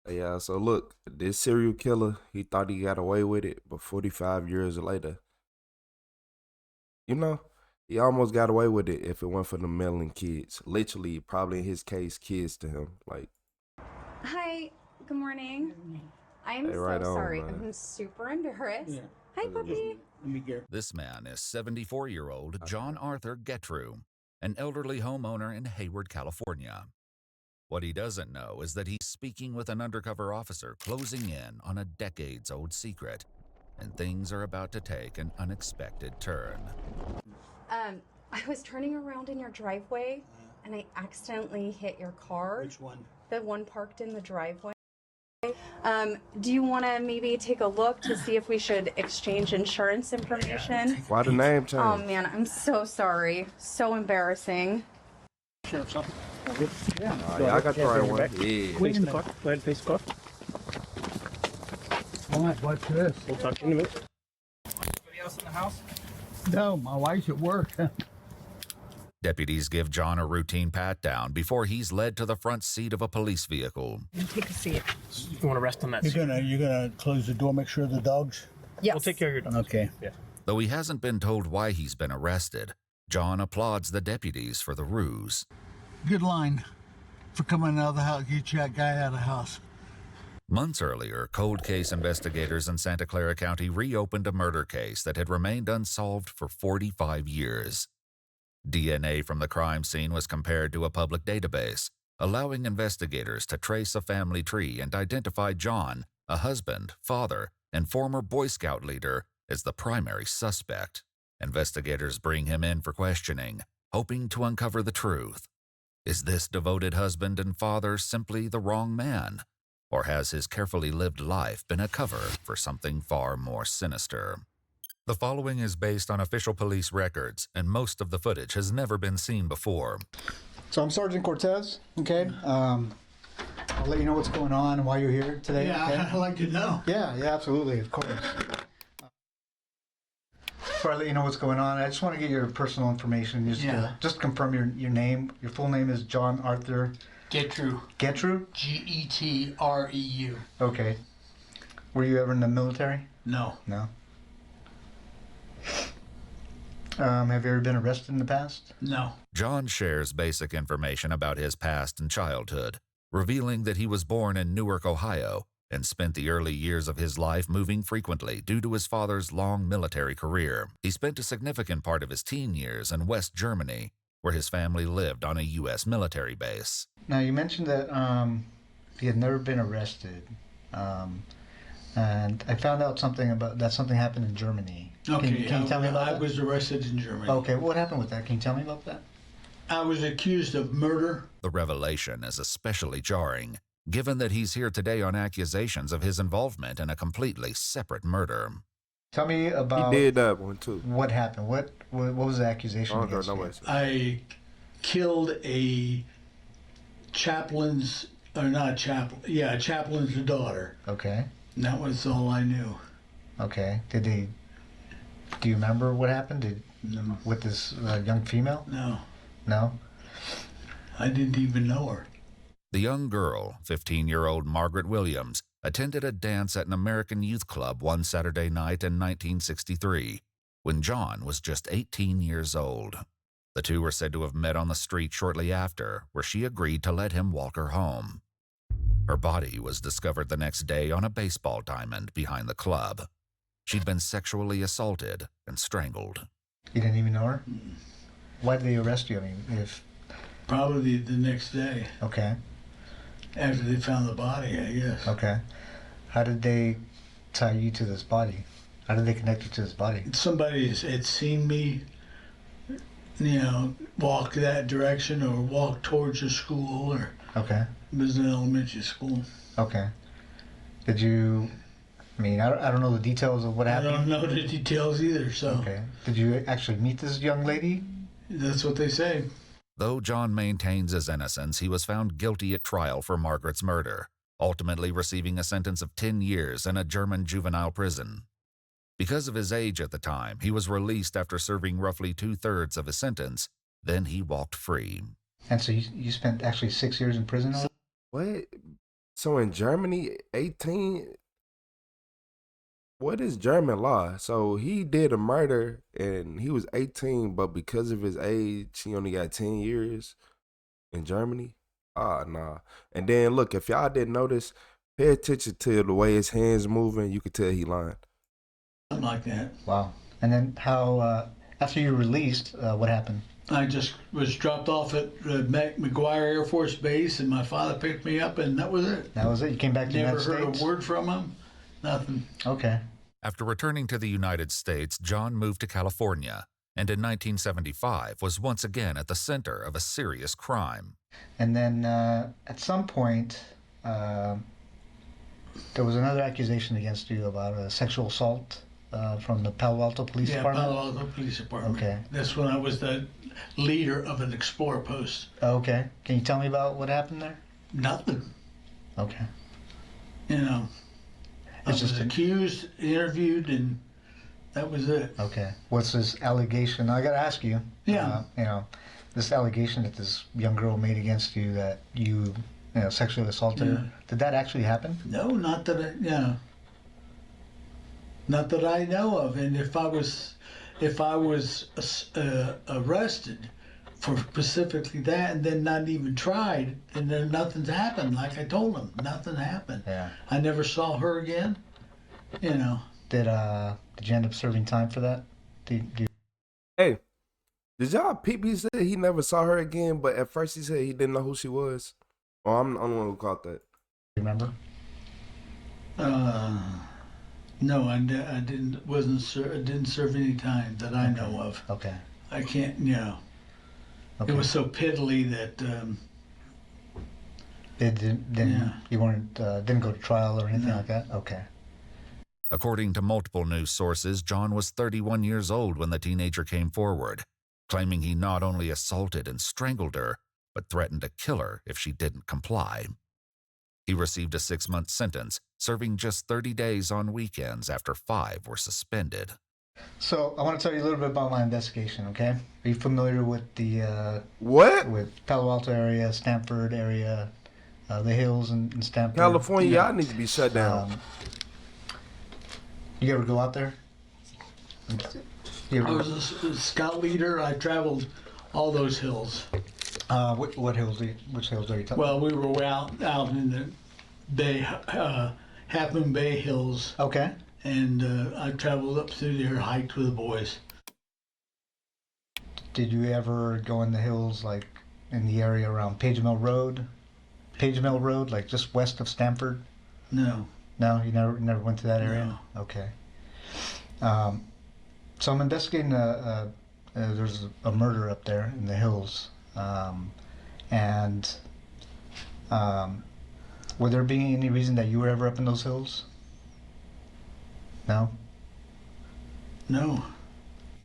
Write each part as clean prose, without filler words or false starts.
Yeah, so look, this serial killer, he thought he got away with it, but 45 years later, you know, he almost got away with it if it weren't for the Mellon kids. Literally, probably in his case, kids to him. Like, Hi, good morning. I'm hey, right so on, sorry. man. I'm super embarrassed. Hi, puppy. This man is 74-year-old John Arthur Getrew, an elderly homeowner in Hayward, California. What he doesn't know is that he's speaking with an undercover officer closing in on a decades-old secret, and things are about to take an unexpected turn. I was turning around in your driveway and I accidentally hit your car. Which one? The one parked in the driveway. Do you want to maybe take a look to see if we should exchange insurance information? Why the name change? Oh man, I'm so sorry. So embarrassing. Sheriff's office. Yeah, I got the right one. Yeah. Face the car. Go ahead, face the car. All right, what's this? We'll talk to you in a minute. Anybody else in the house? No, my wife's at work. Deputies give John a routine pat-down before he's led to the front seat of a police vehicle. Take a seat. You want to rest on that seat? You're gonna close the door, make sure the dogs. Yes. We'll take care of your dog. Okay. Yeah. Though he hasn't been told why he's been arrested, John applauds the deputies for the ruse. Good line for coming out of the house. Get that guy out of the house. Months earlier, cold case investigators in Santa Clara County reopened a murder case that had remained unsolved for 45 years. DNA from the crime scene was compared to a public database, allowing investigators to trace a family tree and identify John, a husband, father, and former Boy Scout leader, as the primary suspect. Investigators bring him in for questioning, hoping to uncover the truth. Is this devoted husband and father simply the wrong man? Or has his carefully lived life been a cover for something far more sinister? The following is based on official police records, and most of the footage has never been seen before. So I'm Sergeant Cortez, okay? I'll let you know what's going on and why you're here today. Yeah, okay? I'd like to know. Yeah, absolutely, of course. Before I let you know what's going on, I just want to get your personal information. Just confirm your name. Your full name is John Arthur Getrew. Getrew? Getreu. Okay. Were you ever in the military? No. No. Have you ever been arrested in the past? No. John shares basic information about his past and childhood, revealing that he was born in Newark, Ohio, and spent the early years of his life moving frequently due to his father's long military career. He spent a significant part of his teen years in West Germany, where his family lived on a U.S. military base. Now, you mentioned that he had never been arrested. And I found out something happened in Germany. Okay, Can you tell me about I that? was arrested in Germany. Okay, what happened with that? Can you tell me about that? I was accused of murder. The revelation is especially jarring, given that he's here today on accusations of his involvement in a completely separate murder. Tell me He about did that one too. what happened. What was the accusation Oh, no, against no you? way. I killed a chaplain's, or not chaplain, yeah, a chaplain's daughter. Okay, And that was all I knew. okay. Do you remember what happened? No. With this young female? No, No? I didn't even know her. The young girl, 15-year-old Margaret Williams, attended a dance at an American youth club one Saturday night in 1963, when John was just 18 years old. The two were said to have met on the street shortly after, where she agreed to let him walk her home. Her body was discovered the next day on a baseball diamond behind the club. She'd been sexually assaulted and strangled. You didn't even know her? Why did they arrest you? I mean, if... Probably the next day, Okay, after they found the body, I guess. okay. How did they tie you to this body? How did they connect you to this body? Somebody had seen me, you know, walk that direction or walk towards a school, or Okay, it was an elementary school. okay. Did you... I mean, I don't know the details of what I happened. don't know the details either, so Okay. Did you actually meet this young lady? that's what they say. Though John maintains his innocence, he was found guilty at trial for Margaret's murder, ultimately receiving a sentence of 10 years in a German juvenile prison. Because of his age at the time, he was released after serving roughly 2/3 of his sentence. Then he walked free. And so you spent actually 6 years in prison? What? So in Germany, 18. What is German law? So he did a murder and he was 18, but because of his age, he only got 10 years in Germany. Ah, nah. And then look, if y'all didn't notice, pay attention to the way his hands moving. You could tell he lying. Something like that. Wow. And then how, after you were released, what happened? I just was dropped off at McGuire Air Force Base, and my father picked me up, and that was it. That was it? You came back to the Never United heard States? a word from him. Nothing. Okay. After returning to the United States, John moved to California and in 1975 was once again at the center of a serious crime. And then at some point, there was another accusation against you about a sexual assault from the Palo Alto Police Department? Palo Alto Police Department. Okay. That's when I was the leader of an Explorer post. Okay. Can you tell me about what happened there? Nothing. Okay. You know, I It's was just accused, interviewed, and that was it. Okay. What's this allegation? I got to ask you. Yeah. You know, this allegation that this young girl made against you that you know, sexually assaulted her. Did that actually happen? No, not that not that I know of. And if I was arrested for specifically that and then not even tried, and then nothing's happened. Like I told him, nothing happened. Yeah. I never saw her again. You know. Did you end up serving time for that? Hey, did y'all peep? He said he never saw her again, but at first he said he didn't know who she was. Oh, I'm the one who caught that. Remember? No, I didn't. I didn't serve any time that I know of. Okay. I can't. You know. Okay. It was so piddly that. You weren't didn't go to trial or anything No. like that? Okay. According to multiple news sources, John was 31 years old when the teenager came forward, claiming he not only assaulted and strangled her, but threatened to kill her if she didn't comply. He received a 6-month sentence, serving just 30 days on weekends after 5 were suspended. So I want to tell you a little bit about my investigation, okay? Are you familiar with the What? with Palo Alto area, Stanford area, the hills in Stanford? California, y'all need to be shut down. You ever go out there? I was a scout leader. I traveled all those hills. What hills? Which hills are you talking? Well, we were out in the Bay, Half Moon Bay Hills, Okay. and I traveled up through there, hiked with the boys. Did you ever go in the hills, like in the area around Page Mill Road? Page Mill Road, like just west of Stanford? No. No, you never went to that area? No. Okay. So I'm investigating there's a murder up there in the hills. Would there be any reason that you were ever up in those hills? No? No.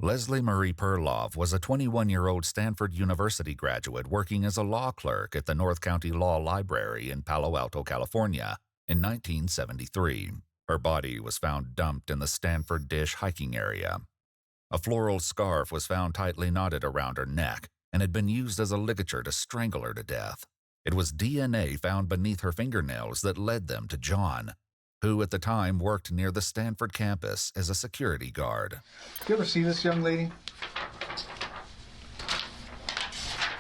Leslie Marie Perloff was a 21-year-old Stanford University graduate working as a law clerk at the North County Law Library in Palo Alto, California in 1973. Her body was found dumped in the Stanford Dish hiking area. A floral scarf was found tightly knotted around her neck and had been used as a ligature to strangle her to death. It was DNA found beneath her fingernails that led them to John, who at the time worked near the Stanford campus as a security guard. You ever see this young lady?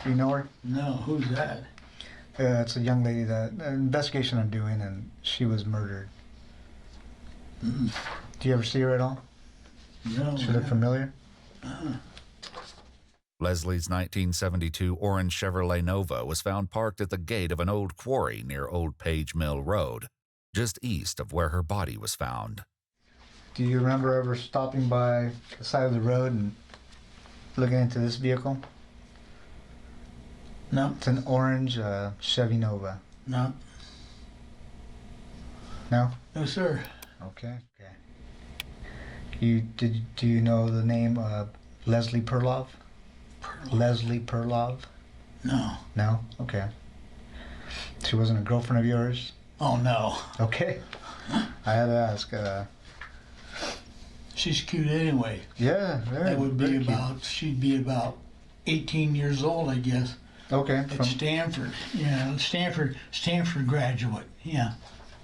You know her? No. Who's that? It's a young lady that an investigation I'm doing, and she was murdered. Mm. Do you ever see her at all? No. She look familiar? Leslie's 1972 orange Chevrolet Nova was found parked at the gate of an old quarry near Old Page Mill Road, just east of where her body was found. Do you remember ever stopping by the side of the road and looking into this vehicle? No. It's an orange Chevy Nova. No. No? No, sir. Okay. Do you know the name Leslie Perloff? Leslie Perloff? No. No? Okay. She wasn't a girlfriend of yours? Oh, no. Okay. I had to ask. She's cute anyway. Yeah, very. That would be very cute. she'd be about 18 years old, I guess. Okay. at Stanford. Stanford graduate. Yeah,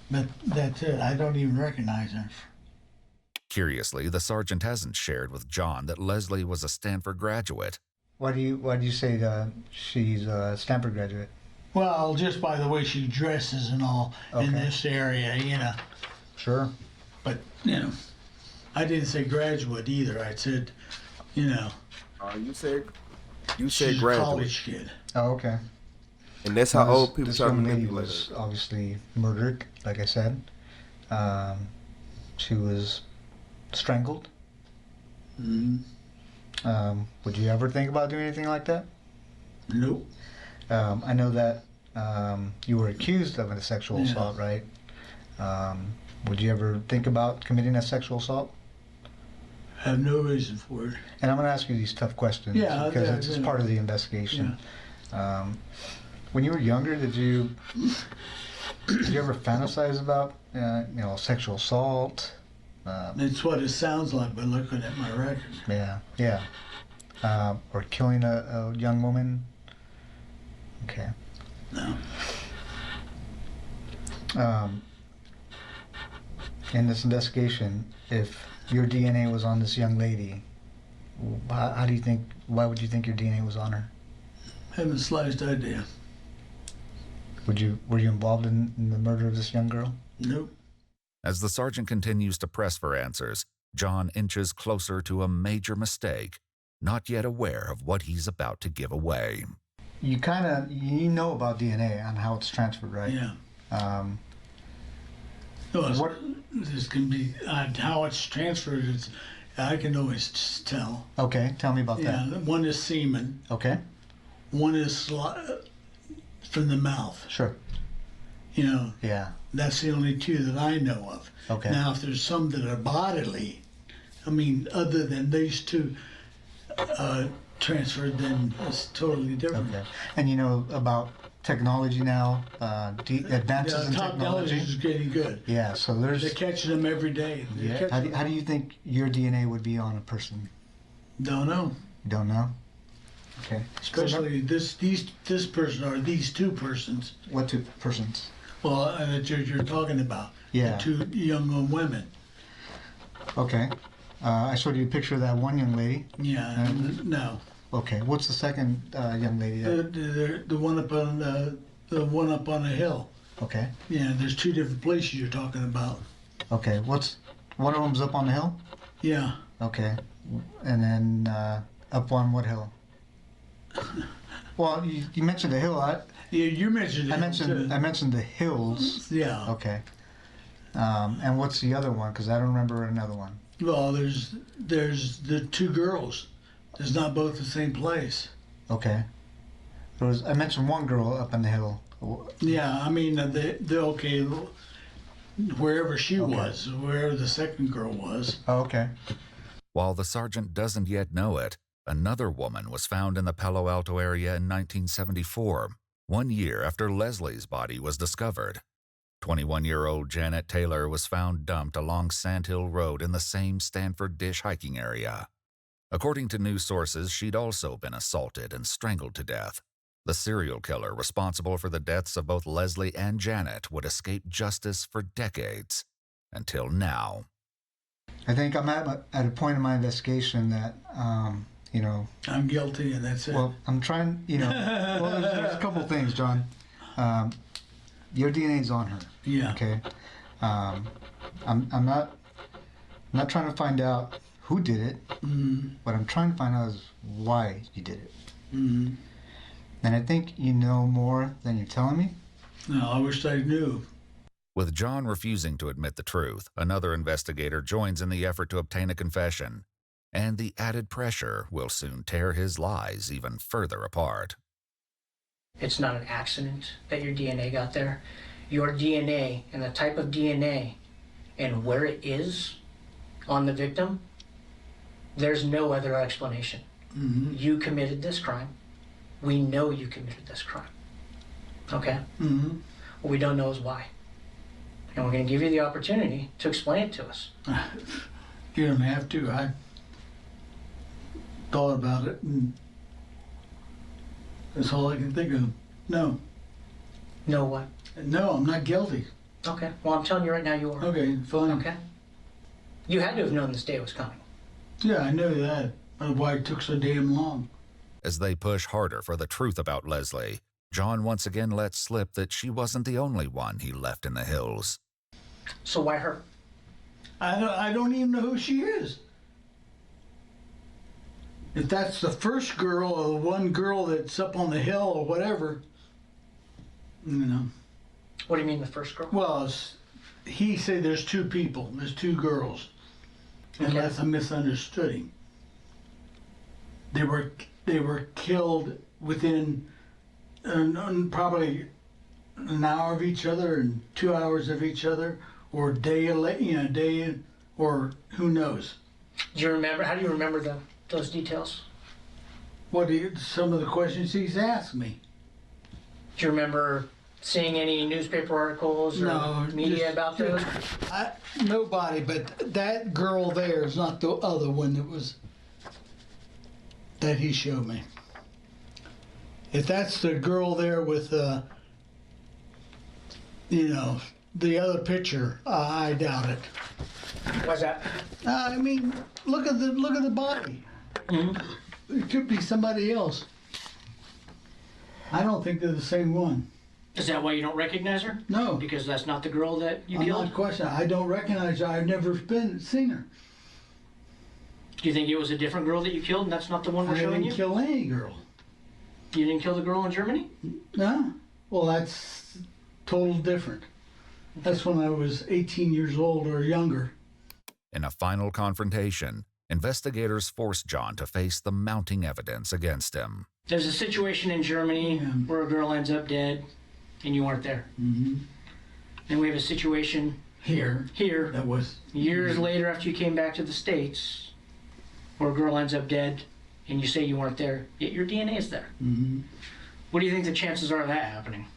but that's it. I don't even recognize her. Curiously, the sergeant hasn't shared with John that Leslie was a Stanford graduate. Why do you say she's a Stanford graduate? Well, just by the way she dresses and all in this area, Sure. But I didn't say graduate either. I said, You said she's a graduate. college kid. Oh, okay. And that's how old people this try to young lady manipulate was her. obviously murdered, like I said. She was strangled. Would you ever think about doing anything like that? Nope. I know that you were accused of a sexual assault, right? Would you ever think about committing a sexual assault? I have no reason for it. And I'm going to ask you these tough questions because it's part of the investigation. When you were younger, did you ever fantasize about sexual assault? It's what it sounds like by looking at my record. Yeah. Or killing a young woman? Okay. No. In this investigation, if your DNA was on this young lady, why would you think your DNA was on her? Haven't the slightest idea. Were you involved in the murder of this young girl? Nope. As the sergeant continues to press for answers, John inches closer to a major mistake, not yet aware of what he's about to give away. You know about DNA and how it's transferred, right? Yeah. This can be how it's transferred. I can always tell. Okay, tell me about that. Yeah, one is semen. Okay. One is from the mouth. Sure. Yeah. That's the only two that I know of. Okay. Now, if there's some that are bodily, other than these two transferred, then it's totally different. Okay. And about technology now, advances in technology technology. is getting good. Yeah, so they're catching them every day. Yeah. How do you think your DNA would be on a person? Don't know. You don't know? Okay. Especially this person or these two persons. What two persons? Well, that you're talking about. Yeah. The two young women. Okay. I showed you a picture of that one young lady. Yeah. No. Okay. What's the second young lady? The one up on the hill. Okay. Yeah. There's two different places you're talking about. Okay. One of them's up on the hill? Yeah. Okay. And then up on what hill? Well, you mentioned the hill. Yeah, you mentioned it. I mentioned the hills. Yeah. Okay. And what's the other one? Because I don't remember another one. Well, there's the two girls. There's not both the same place. Okay. I mentioned one girl up on the hill. Yeah, they're okay. Wherever she was, wherever the second girl was. Oh, okay. While the sergeant doesn't yet know it, another woman was found in the Palo Alto area in 1974, 1 year after Leslie's body was discovered. 21-year-old Janet Taylor was found dumped along Sandhill Road in the same Stanford Dish hiking area. According to news sources, she'd also been assaulted and strangled to death. The serial killer responsible for the deaths of both Leslie and Janet would escape justice for decades, until now. I think I'm at a point in my investigation that, I'm guilty, and that's it. Well, I'm trying, well, there's a couple things, John. Your DNA's on her. Yeah. Okay. I'm not trying to find out who did it. What I'm trying to find out is why you did it. And I think you know more than you're telling me. No, I wish I knew. With John refusing to admit the truth, another investigator joins in the effort to obtain a confession, and the added pressure will soon tear his lies even further apart. It's not an accident that your DNA got there. Your DNA and the type of DNA and where it is on the victim, there's no other explanation. You committed this crime. We know you committed this crime. Okay? What we don't know is why. And we're going to give you the opportunity to explain it to us. You don't have to. I thought about it, and That's all I can think of. No. No what? No, I'm not guilty. Okay. Well, I'm telling you right now you are. Okay, fine. Okay. You had to have known this day was coming. Yeah, I know that. That's why it took so damn long. As they push harder for the truth about Leslie, John once again lets slip that she wasn't the only one he left in the hills. So why her? I don't even know who she is. If that's the first girl or the one girl that's up on the hill or whatever, you know. What do you mean the first girl? Well, he said there's two people, there's two girls, unless I misunderstood him. They were killed within probably an hour of each other and 2 hours of each other, or day, or who knows. Do you remember? How do you remember those details? Some of the questions he's asked me. Do you remember seeing any newspaper articles or media about those? Nobody, but that girl there is not the other one that he showed me. If that's the girl there with, the other picture, I doubt it. Why's that? I mean, look at the body. Mm-hmm. It could be somebody else. I don't think they're the same one. Is that why you don't recognize her? No. Because that's not the girl that you I'm killed? not questioning. I don't recognize her. I've never seen her. Do you think it was a different girl that you killed and that's not the one we're I showing didn't you? kill any girl. You didn't kill the girl in Germany? No. Well, that's total different. That's when I was 18 years old or younger. In a final confrontation, investigators force John to face the mounting evidence against him. There's a situation in Germany where a girl ends up dead and you weren't there. Mm-hmm. And we have a situation Here. That was years later after you came back to the States where a girl ends up dead and you say you weren't there, yet your DNA is there. Mm-hmm. What do you think the chances are of that happening?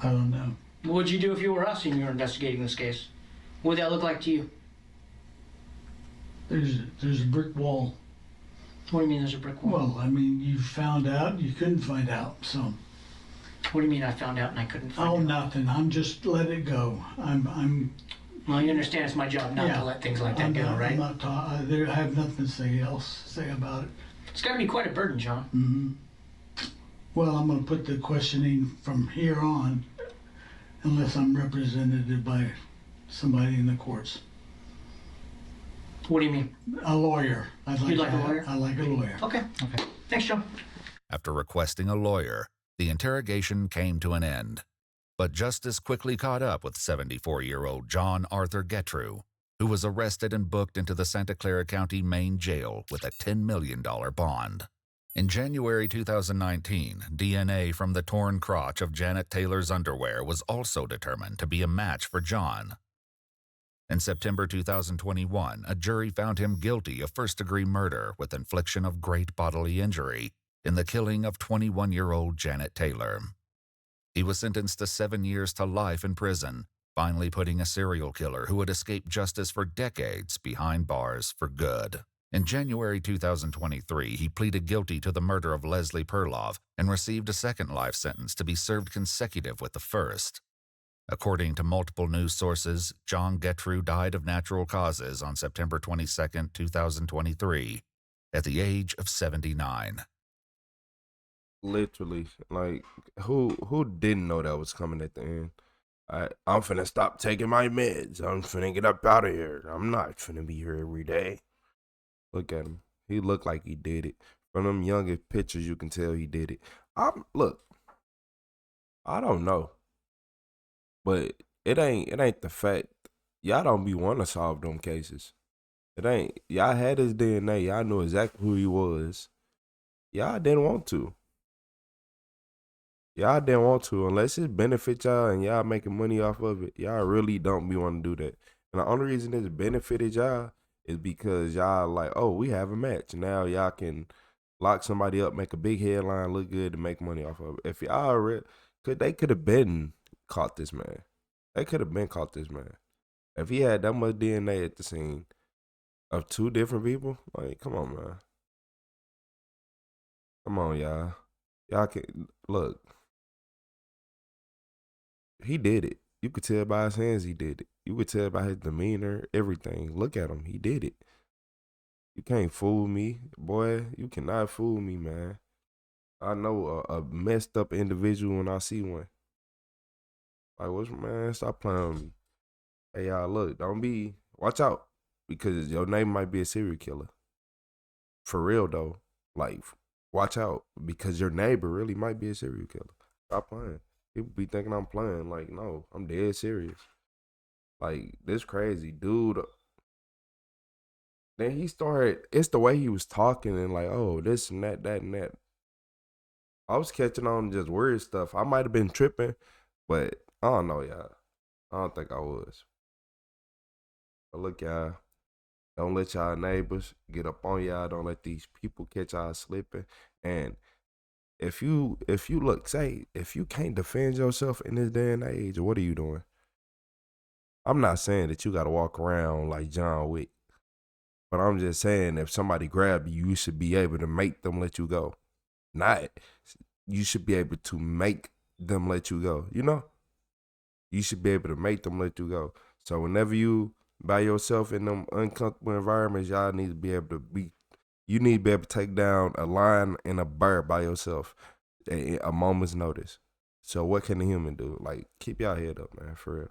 I don't know. What would you do if you were us and you were investigating this case? What would that look like to you? There's a brick wall. What do you mean there's a brick wall? Well, I mean, you found out, you couldn't find out, so. What do you mean I found out and I couldn't find Oh, out? nothing. I'm just let it go. Well, you understand it's my job not to let things like that go, right? I'm not I have nothing to say about it. It's got to be quite a burden, John. Mm-hmm. Well, I'm going to put the questioning from here on, unless I'm represented by somebody in the courts. What do you mean? A lawyer. You'd like a lawyer? I like a lawyer. Okay. Thanks, John. After requesting a lawyer, the interrogation came to an end. But justice quickly caught up with 74-year-old John Arthur Getrew, who was arrested and booked into the Santa Clara County Main Jail with a $10 million bond. In January 2019, DNA from the torn crotch of Janet Taylor's underwear was also determined to be a match for John. In September 2021, a jury found him guilty of first-degree murder with infliction of great bodily injury in the killing of 21-year-old Janet Taylor. He was sentenced to 7 years to life in prison, finally putting a serial killer who had escaped justice for decades behind bars for good. In January 2023, he pleaded guilty to the murder of Leslie Perloff and received a second life sentence to be served consecutive with the first. According to multiple news sources, John Getrew died of natural causes on September 22, 2023, at the age of 79. Literally, like, who didn't know that was coming at the end? I'm finna stop taking my meds. I'm finna get up out of here. I'm not finna be here every day. Look at him. He looked like he did it. From them younger pictures, you can tell he did it. Look, I don't know. But it ain't the fact. Y'all don't be want to solve them cases. It ain't. Y'all had his DNA. Y'all knew exactly who he was. Y'all didn't want to. Y'all didn't want to unless it benefits y'all and y'all making money off of it. Y'all really don't be want to do that. And the only reason it's benefited y'all is because y'all like, oh, we have a match. Now y'all can lock somebody up, make a big headline, look good, and make money off of it. If y'all they could have been caught this man. They could have been caught this man. If he had that much DNA at the scene of two different people, like, come on, man. Come on, y'all. Y'all can look. He did it. You could tell by his hands he did it. You could tell by his demeanor, everything. Look at him. He did it. You can't fool me, boy. You cannot fool me, man. I know a messed up individual when I see one. Like, what's man? Stop playing with me. Hey, y'all, look, watch out, because your name might be a serial killer. For real though, like, watch out, because your neighbor really might be a serial killer. Stop playing. People be thinking I'm playing. Like, no, I'm dead serious. Like, this crazy dude. Then he started. It's the way he was talking and like, oh, this and that, that and that. I was catching on just weird stuff. I might have been tripping, but I don't know, y'all. I don't think I was. But look, y'all, don't let y'all neighbors get up on y'all. Don't let these people catch y'all slipping. And if you look, say, if you can't defend yourself in this day and age, what are you doing? I'm not saying that you got to walk around like John Wick, but I'm just saying if somebody grab you, you should be able to make them let you go. Not, you should be able to make them let you go. You know, you should be able to make them let you go. So whenever you by yourself in them uncomfortable environments, y'all need to be able to be. You need to be able to take down a lion and a bear by yourself at a moment's notice. So what can a human do? Like, keep y'all head up, man, for real.